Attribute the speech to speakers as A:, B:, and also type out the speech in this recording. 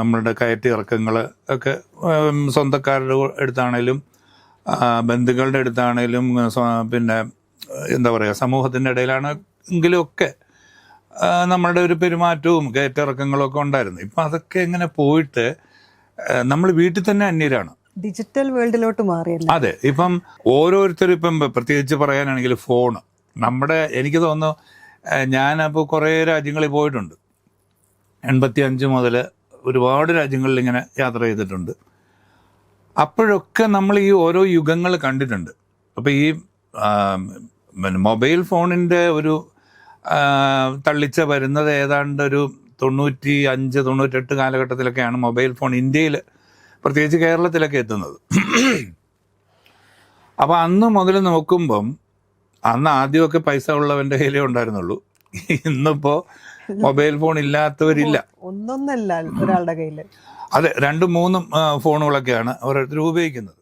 A: നമ്മളുടെ കയറ്റി ഇറക്കങ്ങൾ ഒക്കെ സ്വന്തക്കാരുടെ അടുത്താണേലും ബന്ധുക്കളുടെ അടുത്താണേലും പിന്നെ എന്താ പറയുക സമൂഹത്തിൻ്റെ ഇടയിലാണെങ്കിലും ഒക്കെ നമ്മളുടെ ഒരു പെരുമാറ്റവും കയറ്റിറക്കങ്ങളും ഒക്കെ ഉണ്ടായിരുന്നു. ഇപ്പം അതൊക്കെ എങ്ങനെ പോയിട്ട് നമ്മൾ വീട്ടിൽ തന്നെ അന്യരാണ്,
B: ഡിജിറ്റൽ വേൾഡിലോട്ട് മാറിയല്ലോ.
A: അതെ, ഇപ്പം ഓരോരുത്തരും ഇപ്പം പ്രത്യേകിച്ച് പറയാനാണെങ്കിൽ ഫോണ് എനിക്ക് തോന്നുന്നു ഞാനപ്പോൾ കുറേ രാജ്യങ്ങളിൽ പോയിട്ടുണ്ട്. 85 മുതൽ ഒരുപാട് രാജ്യങ്ങളിൽ ഇങ്ങനെ യാത്ര ചെയ്തിട്ടുണ്ട്. അപ്പോഴൊക്കെ നമ്മൾ ഈ ഓരോ യുഗങ്ങൾ കണ്ടിട്ടുണ്ട്. അപ്പോൾ ഈ മൊബൈൽ ഫോണിൻ്റെ ഒരു തള്ളിച്ച വരുന്നത് ഏതാണ്ട് ഒരു 95-98 കാലഘട്ടത്തിലൊക്കെയാണ് മൊബൈൽ ഫോൺ ഇന്ത്യയിൽ പ്രത്യേകിച്ച് കേരളത്തിലൊക്കെ എത്തുന്നത്. അപ്പോൾ അന്ന് മുതൽ നോക്കുമ്പം അന്ന് ആദ്യമൊക്കെ പൈസ ഉള്ളവൻ്റെ കയ്യിലേ ഉണ്ടായിരുന്നുള്ളൂ. ഇന്നിപ്പോൾ മൊബൈൽ ഫോൺ ഇല്ലാത്തവരില്ല,
B: ഒന്നൊന്നല്ല ഒരാളുടെ കയ്യിൽ.
A: അതെ, 2-3 ഫോണുകളൊക്കെയാണ് ഓരോരുത്തരും ഉപയോഗിക്കുന്നത്.